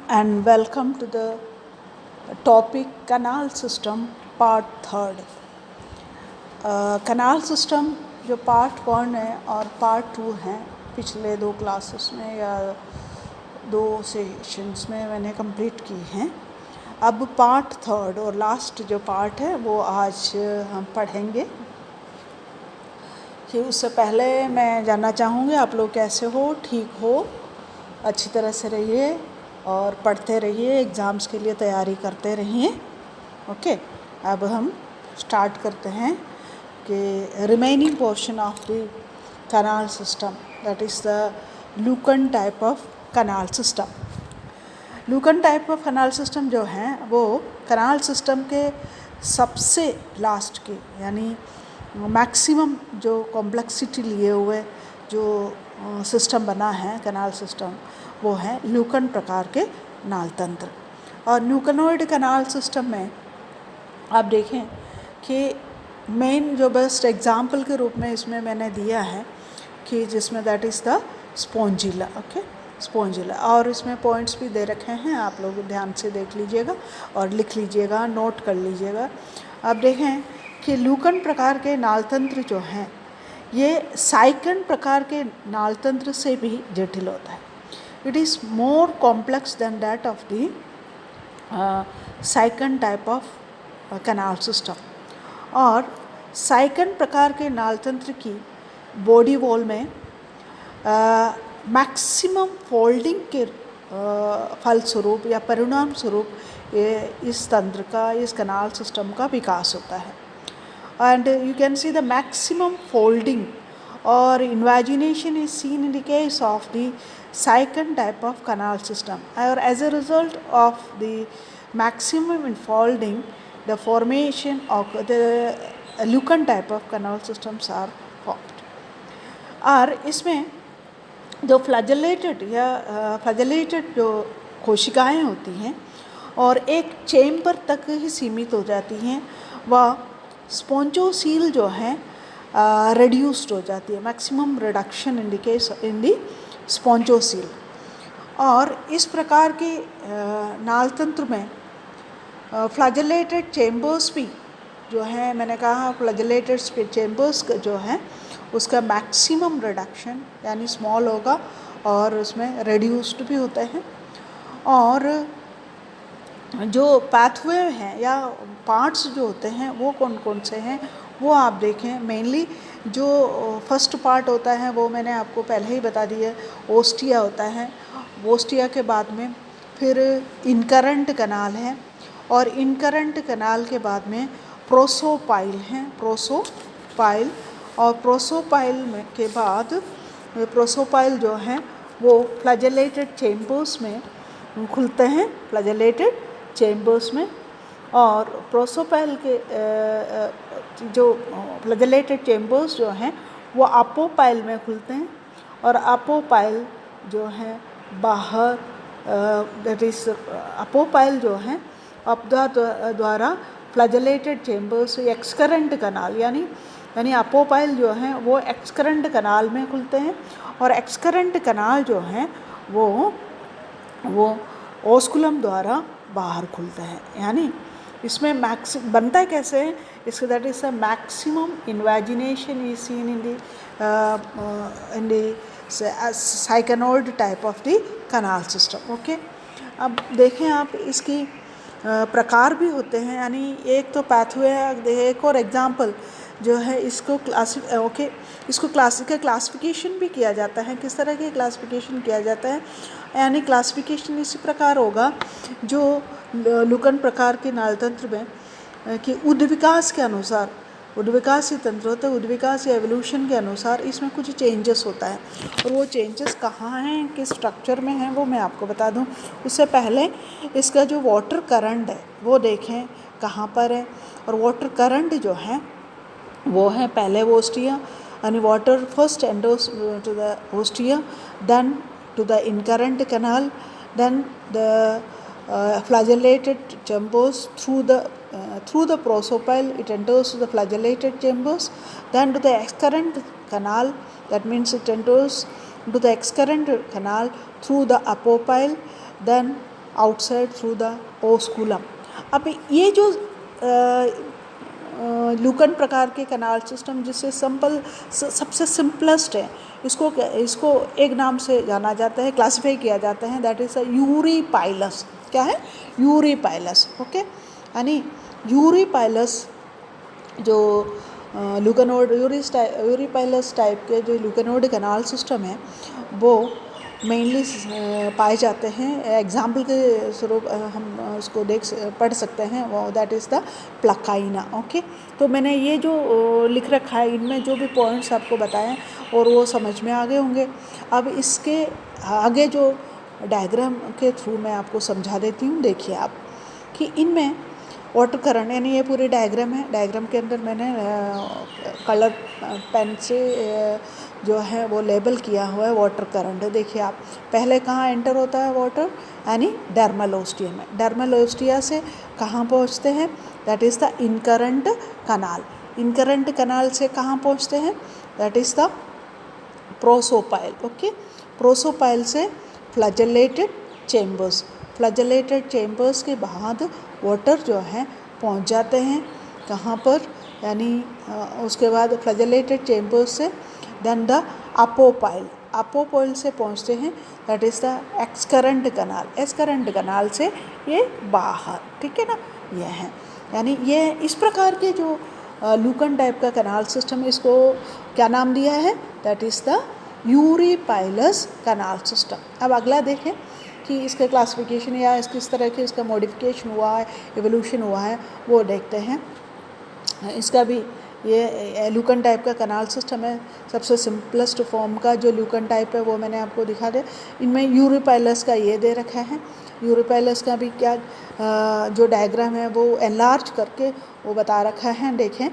and welcome to the topic canal system part third. canal system जो part 1 है और part 2 हैं, पिछले 2 क्लासेस में या 2 सेशंस में मैंने कंप्लीट की हैं. अब पार्ट थर्ड और लास्ट जो पार्ट है वो आज हम पढ़ेंगे. कि उससे पहले मैं जानना चाहूँगी आप लोग कैसे हो, ठीक हो, अच्छी तरह से रहिए और पढ़ते रहिए, एग्ज़ाम्स के लिए तैयारी करते रहिए. ओके, अब हम स्टार्ट करते हैं कि remaining portion of the canal system, that is the leucon type of canal system. Leucon type of canal system जो हैं वो कैनाल सिस्टम के सबसे लास्ट के यानी मैक्सिमम जो कॉम्प्लेक्सिटी लिए हुए जो सिस्टम बना है कैनाल सिस्टम, वो है ल्यूकन प्रकार के नाल तंत्र. और ल्यूकनॉइड कैनाल सिस्टम में आप देखें कि मेन जो बेस्ट एग्जाम्पल के रूप में इसमें मैंने दिया है कि जिसमें that is the Spongilla. Okay, Spongilla, और इसमें पॉइंट्स भी दे रखे हैं, आप लोग ध्यान से देख लीजिएगा और लिख लीजिएगा, नोट कर लीजिएगा. आप देखें कि ल्यूकन प्रकार के नालतंत्र जो हैं ये साइकन प्रकार के नालतंत्र से भी जटिल होता है. It is more complex than that of the sycon type of canal system. और साइकन प्रकार के नालतंत्र की बॉडी वॉल में मैक्सिमम फोल्डिंग के फलस्वरूप या परिणाम स्वरूप इस तंत्र का, इस कैनाल सिस्टम का विकास होता है. And you can see the maximum folding or invagination is seen in the case of the Saiken type of canal system. Or as a result of the maximum folding, the formation of the Lucan type of canal systems are formed. और इसमें जो flagellated जो कोशिकाएं होती हैं और एक chamber तक ही सीमित हो जाती हैं, वह स्पॉन्जोसील जो है रिड्यूस्ड हो जाती है. Maximum reduction in the case in the spongocoel. और इस प्रकार के नालतंत्र में फ्लैजेलेटेड चेम्बर्स भी जो है, मैंने कहा फ्लैजेलेटेड चेम्बर्स जो हैं उसका मैक्सिमम रिडक्शन यानी स्मॉल होगा और उसमें रिड्यूस्ड भी होते हैं. और जो पाथवे हैं या पार्ट्स जो होते हैं वो कौन कौन से हैं वो आप देखें. मेनली जो फर्स्ट पार्ट होता है वो मैंने आपको पहले ही बता दिया, ओस्टिया होता है. ओस्टिया के बाद में फिर इनकरेंट कनाल है और इनकरेंट कनाल के बाद में प्रोसोपाइल हैं, प्रोसोपाइल. और प्रोसोपाइल में के बाद प्रोसोपाइल जो हैं वो फ्लैजेलेटेड चेम्बर्स में खुलते हैं, फ्लैजेलेटेड चेम्बर्स में. और प्रोसोपाइल के जो फ्लैजेलेटेड चेम्बर्स जो हैं वो अपोपाइल में खुलते हैं. और अपोपाइल जो है बाहर, दैट इज़ अपोपाइल जो हैं अपदा द्वारा फ्लैजेलेटेड चेम्बर्स एक्सकरेंट कनाल यानी अपोपाइल जो हैं वो एक्सकरेंट कनाल में खुलते हैं. और एक्सकरेंट कनाल जो हैं वो ओस्कुलम द्वारा बाहर खुलते हैं. यानी इसमें बनता है कैसे है इसका, that is the maximum invagination is seen in the syconoid type of the canal system. Okay, अब देखें आप इसकी प्रकार भी होते हैं. यानी एक तो पाथवे है, एक और एग्जांपल जो है इसको इसको क्लासिफिकेशन भी किया जाता है. किस तरह की क्लासिफिकेशन किया जाता है, यानी क्लासिफिकेशन इसी प्रकार होगा जो लूकन प्रकार के नालतंत्र में कि उद्विकास के अनुसार, उद्विकासी तंत्र होता है, उद्विकास या एवोल्यूशन के अनुसार इसमें कुछ चेंजेस होता है. और वो चेंजेस कहाँ हैं, किस स्ट्रक्चर में हैं, वो मैं आपको बता दूं. उससे पहले इसका जो वाटर करंट है वो देखें कहाँ पर है. और वाटर करंट जो है वो है पहले ओस्टिया यानी water first enters to the ostia, then to the incurrent canal, then the flagellated chambers through the prosopile it enters to the flagellated chambers, then to the excurrent canal, that means it enters to the excurrent canal through the apopyle, then outside through the osculum. अब ये जो लूकन प्रकार के canal system जिससे सबसे simplest है, इसको एक नाम से जाना जाता है, क्लासिफाई किया जाता है, दैट इज़ अ यूरीपाइलस. क्या है? यूरीपाइलस. ओके, यानी यूरीपाइलस जो यूरीपाइलस टाइप के जो लूकेनोइड कैनाल सिस्टम है वो मेनली पाए जाते हैं. एग्जाम्पल के स्वरूप हम उसको पढ़ सकते हैं, वो दैट इज़ द प्लकाइना. ओके, तो मैंने ये जो लिख रखा है इनमें जो भी पॉइंट्स आपको बताएं और वो समझ में आ गए होंगे. अब इसके आगे जो डायग्राम के थ्रू मैं आपको समझा देती हूँ. देखिए आप कि इनमें वाटर करंट, यानी ये पूरी डायग्राम है. डायग्राम के अंदर मैंने कलर पेन से जो है वो लेबल किया हुआ है वाटर करंट. देखिए आप, पहले कहाँ एंटर होता है वाटर, यानी डर्मल ओस्टिया में. डर्मल ओस्टिया से कहाँ पहुँचते हैं, that is the incurrent kanal. Incurrent कनाल से कहाँ पहुँचते हैं, that is the prosopyle. Okay, prosopyle से फ्लैजेलेटेड चेम्बर्स. फ्लैजेलेटेड चेम्बर्स के बाद वाटर जो है पहुंच जाते हैं कहाँ पर, यानी उसके बाद फ्लैजेलेटेड चेम्बर्स से देन द अपोपाइल. अपोपाइल से पहुंचते हैं, that is the excurrent canal. Excurrent canal से ये बाहर. ठीक है ना, ये है. यानी ये इस प्रकार के जो लूकन टाइप का कनाल सिस्टम है, इसको क्या नाम दिया है, that is the eurypylous canal system. अब अगला देखें कि इसका क्लासिफिकेशन या किस तरह के इसका मॉडिफिकेशन हुआ है, एवोल्यूशन हुआ है, वो देखते हैं. इसका भी ये लूकन टाइप का कनाल सिस्टम है. सबसे सिंपलेस्ट फॉर्म का जो लूकन टाइप है वो मैंने आपको दिखा दिया. इनमें यूरीपाइलस का ये दे रखा है. यूरीपाइलस का भी क्या जो डायग्राम है वो एनलार्ज करके वो बता रखा है. देखें,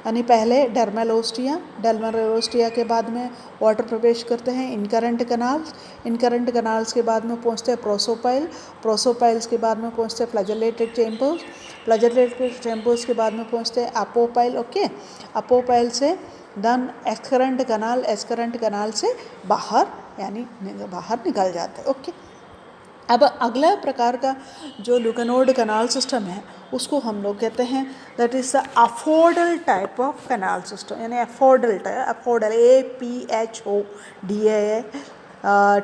यानी पहले डर्मल ओस्टिया के बाद में वाटर प्रवेश करते हैं इनकरेंट कनाल्स. इनकरेंट कनाल्स के बाद में पहुंचते हैं प्रोसोपाइल्स के बाद में पहुंचते हैं फ्लैजेलेटेड चेम्बर्स. फ्लैजेलेटेड चेम्बर्स के बाद में पहुंचते हैं अपोपाइल. ओके, अपोपाइल से देन एक्सकरेंट कनाल से बाहर, यानी बाहर निकल जाते हैं. ओके, अब अगला प्रकार का जो लूकेनोइड कनाल सिस्टम है उसको हम लोग कहते हैं that is the aphodal type of canal system. यानी अफोर्डल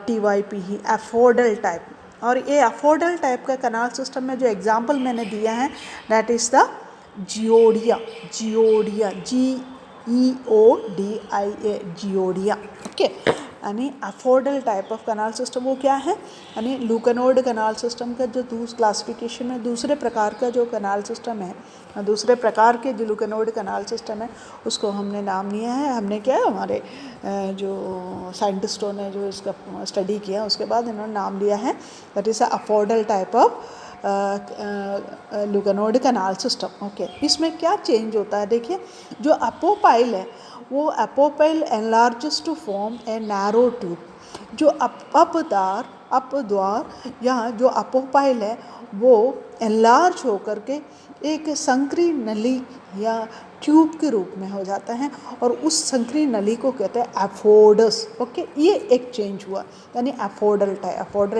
APHODALTYPE अफोर्डल टाइप. और ये अफोर्डल टाइप का कनाल सिस्टम में जो एग्जांपल मैंने दिया है that is the Geodia. GEODIA Geodia. Okay, यानी aphodal type of canal system वो क्या है, यानी लूकेनोइड कनाल सिस्टम का जो क्लासिफिकेशन में दूसरे प्रकार का जो कनाल सिस्टम है, दूसरे प्रकार के जो लूकेनोइड कनाल सिस्टम है उसको हमने नाम लिया है. हमने क्या है, हमारे जो साइंटिस्टों ने जो इसका स्टडी किया उसके बाद इन्होंने नाम लिया है that is aphodal type of leuconoid canal system. Okay, इसमें क्या चेंज होता है, देखिए जो अपोपाइल है वो apopyle enlarges to form a narrow tube. जो अपद्वार या जो अपोपाइल है वो एनलार्ज होकर के एक संकरी नली या ट्यूब के रूप में हो जाता है और उस संकरी नली को कहते हैं एफोडस. ओके, ये एक चेंज हुआ, यानी एफोडल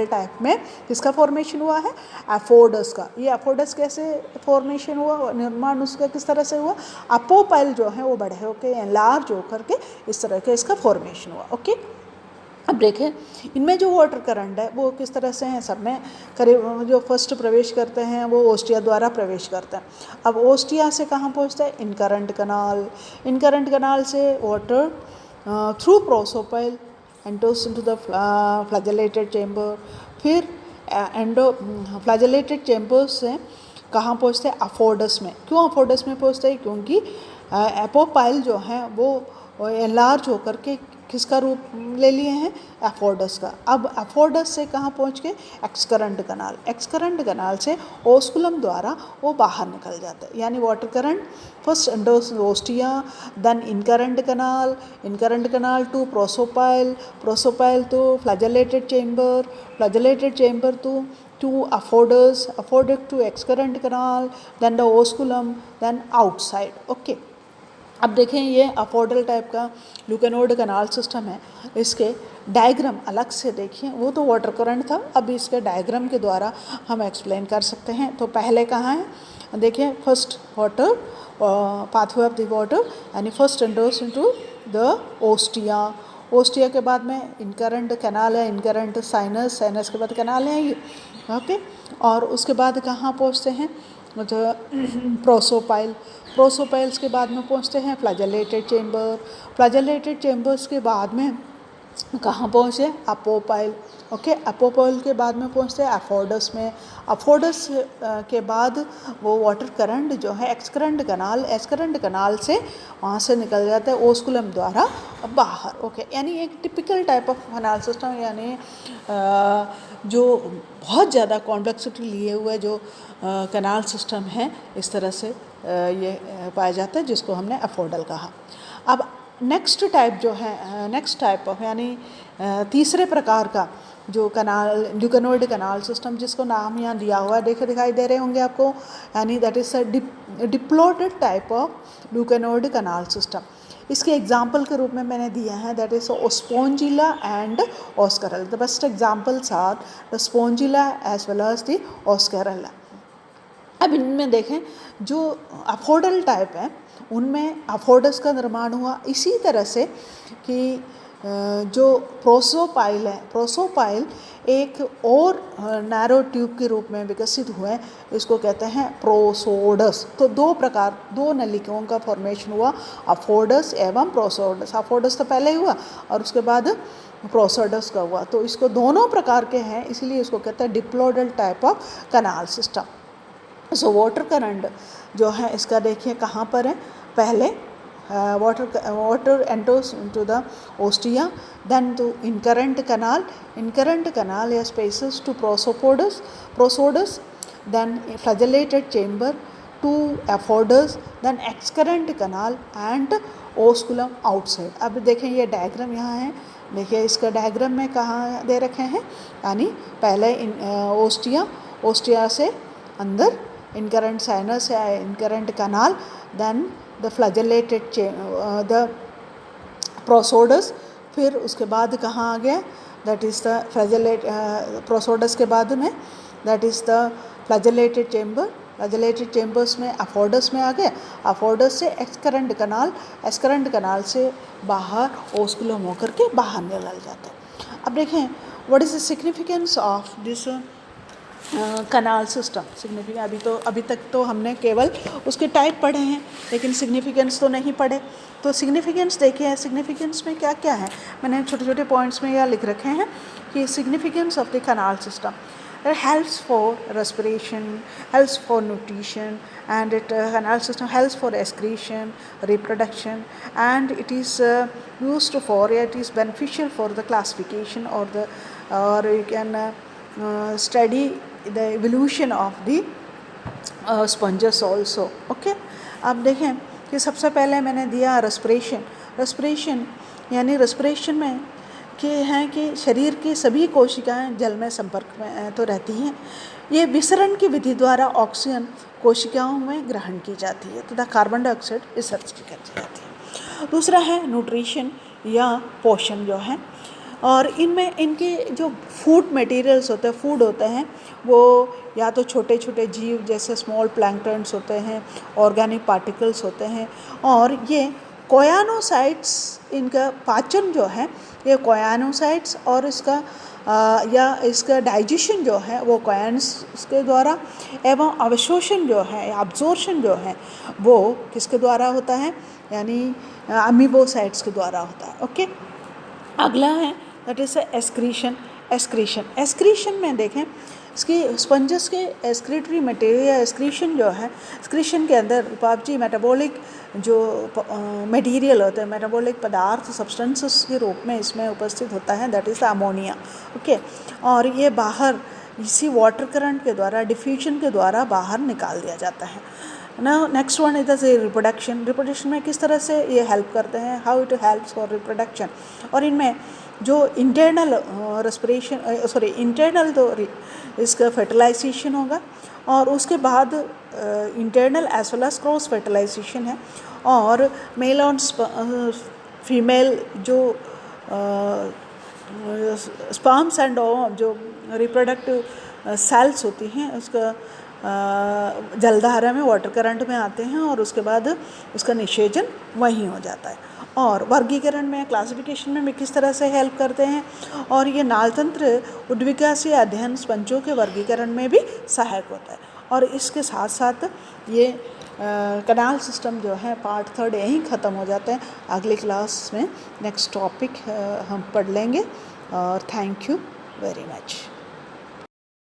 टाइप में किसका फॉर्मेशन हुआ है, एफोडस का. ये एफोडस कैसे फॉर्मेशन हुआ, निर्माण उसका किस तरह से हुआ, अपोपाइल जो है वो बड़े होकर एनलार्ज होकर के इस तरह के इसका फॉर्मेशन हुआ. ओके, अब देखें इनमें जो वाटर करंट है वो किस तरह से हैं. सब में करीब जो फर्स्ट प्रवेश करते हैं वो ओस्टिया द्वारा प्रवेश करते हैं. अब ओस्टिया से कहाँ पहुँचता है, इनकरेंट कनाल से water through prosopyle enters into the flagellated chamber. फिर फ्लैजेलेटेड चेम्बर से कहाँ पहुँचते हैं, अफोडस में. क्यों अफोडस में पहुँचते हैं, क्योंकि एपोपाइल जो है वो एनलार्ज होकर के किसका रूप ले लिए हैं, एफोडस का. अब एफोडस से कहाँ पहुँच के, एक्सकरेंट कनाल से ओस्कुलम द्वारा वो बाहर निकल जाता है. यानी water current first enters ostia, then incurrent canal to prosopyle to flagellated chamber to aphodus to excurrent canal, then the osculum, then outside. Okay, अब देखें ये अफोर्डल टाइप का ल्यूकेनोइड कैनाल सिस्टम है, इसके डायग्राम अलग से देखिए, वो तो वाटर करंट था, अब इसके डायग्राम के द्वारा हम एक्सप्लेन कर सकते हैं। तो पहले कहाँ है देखिए, first water pathway of the water यानी first enters into the ostia, ostia के बाद में इनकरेंट कैनाल है, इनकरेंट साइनस, साइनस के बाद कैनाल है ये, ओके। और उसके बाद कहाँ पहुँचते हैं, मतलब प्रोसोपाइल, प्रोसोपाइल्स के बाद में पहुँचते हैं फ्लैजेलेटेड चेम्बर, फ्लैजेलेटेड चेम्बर्स के बाद में कहाँ पहुँचे, अपोपाइल, ओके। अपोपाइल के बाद में पहुँचते हैं अफोर्डस में, अफोर्डस के बाद वो वाटर करंट जो है एक्सकरेंट कनाल, एक्सकरेंट कनाल से वहाँ से निकल जाता है ओस्कुलम द्वारा बाहर, ओके। यानी एक typical type of canal system, यानी जो बहुत ज़्यादा कॉम्प्लेक्सिटी लिए हुए जो कनाल सिस्टम है, इस तरह से ये पाया जाता है, जिसको हमने अफोर्डल कहा। अब नेक्स्ट टाइप जो है, नेक्स्ट टाइप ऑफ यानी तीसरे प्रकार का जो कनाल ल्यूकेनोइड कनाल सिस्टम, जिसको नाम यहाँ दिया हुआ है, दिखाई दे रहे होंगे आपको, यानी that is a diploid type of leuconoid canal system. इसके एग्जाम्पल के रूप में मैंने दिया है, that is Spongilla and Oscarella. The best examples are the Spongilla as well as the Oscarella. अब इनमें देखें जो अफोर्डल टाइप है, उनमें अफोर्डस का निर्माण हुआ इसी तरह से कि जो प्रोसोपाइल है, प्रोसोपाइल एक और नैरो ट्यूब के रूप में विकसित हुए, इसको कहते हैं प्रोसोडस। तो दो प्रकार, दो नलिकाओं का फॉर्मेशन हुआ, अफोर्डस एवं प्रोसोडस। अफोर्डस तो पहले हुआ और उसके बाद प्रोसोडस का हुआ, तो इसको दोनों प्रकार के हैं, इसीलिए इसको कहते हैं diplodal type of canal system. So water current जो है इसका देखिए कहाँ पर है, पहले water enters into the ostia, then to incurrent canal has spaces to prosopodus, then flagellated chamber, to aphordus, then excurrent canal and osculum outside। अब देखें ये डायग्राम यहाँ है, देखिए इसका डायग्राम में कहाँ दे रखे हैं, यानी पहले ओस्टिया से अंदर इनकरेंट साइनस या incurrent canal, then the flagellated the prosodus, फिर उसके बाद कहाँ आ गया, that is the flagellate, prosodus के बाद में that is the flagellated chamber, flagellated chambers में अफोर्डस में आ गए, अफोर्डस से एक्सकरेंट कनाल, एक्सकरेंट कनाल से बाहर ओस्कुलम होकर के बाहर निकल जाता है। अब देखें what is the significance of this canal system. Significance अभी तक तो हमने केवल उसके टाइप पढ़े हैं, लेकिन सिग्निफिकेंस तो नहीं पढ़े। तो सिग्निफिकेंस देखिए, सिग्निफिकेंस में क्या क्या है, मैंने छोटे छोटे पॉइंट्स में यह लिख रखे हैं कि significance of the canal system, it helps for respiration, helps for nutrition, and canal system helps for excretion, reproduction, and it is used for, it is beneficial for the classification or you can study the evolution of the sponges also, okay। अब देखें कि सबसे पहले मैंने दिया respiration यानी respiration में कि हैं कि शरीर की सभी कोशिकाएं जल में संपर्क में तो रहती हैं, ये विसरण की विधि द्वारा ऑक्सीजन कोशिकाओं में ग्रहण की जाती है तथा कार्बन डाइऑक्साइड विसर्जित की जाती है। दूसरा है न्यूट्रिशन या पोषण जो है, और इनमें इनके जो फूड मटेरियल्स होते हैं, फूड होते हैं, वो या तो छोटे छोटे जीव जैसे स्मॉल प्लैंकटन्स होते हैं, ऑर्गेनिक पार्टिकल्स होते हैं, और ये कोयानोसाइट्स, इनका पाचन जो है ये कोयानोसाइट्स, और इसका डाइजेशन जो है वो कोयानस के द्वारा, एवं अवशोषण जो है, अब्जॉर्प्शन जो है वो किसके द्वारा होता है, यानी अमीबोसाइट्स के द्वारा होता है, ओके। अगला है दैट इज़ एक्सक्रीशन में देखें इसकी स्पंजस के एक्सक्रीटरी मटेरियल, एक्सक्रीशन जो है, एक्सक्रीशन के अंदर उपापचयी मेटाबॉलिक जो मटेरियल होते हैं, मेटाबॉलिक पदार्थ सब्सटेंसेस के रूप में इसमें उपस्थित होता है, दैट इज़ अमोनिया, ओके। और ये बाहर इसी वाटर करंट के द्वारा, डिफ्यूजन के द्वारा बाहर निकाल दिया जाता है ना। नेक्स्ट वन इज रिप्रोडक्शन में किस तरह से ये हेल्प करते हैं, how it helps for reproduction. और इनमें जो इंटरनल इंटरनल तो इसका फर्टिलाइजेशन होगा, और उसके बाद internal as well as cross fertilisation है, और मेल और फीमेल जो स्पर्म्स एंड जो रिप्रोडक्टिव सेल्स होती हैं उसका जलधारा में, वाटर करंट में आते हैं और उसके बाद उसका निषेचन वहीं हो जाता है। और वर्गीकरण में, क्लासिफिकेशन में किस तरह से हेल्प करते हैं, और ये नालतंत्र उद्विकासीय अध्ययन स्पंजों के वर्गीकरण में भी सहायक होता है। और इसके साथ साथ ये कनाल सिस्टम जो है पार्ट 3 यहीं ख़त्म हो जाते हैं। अगली क्लास में नेक्स्ट टॉपिक हम पढ़ लेंगे। और थैंक यू वेरी मच।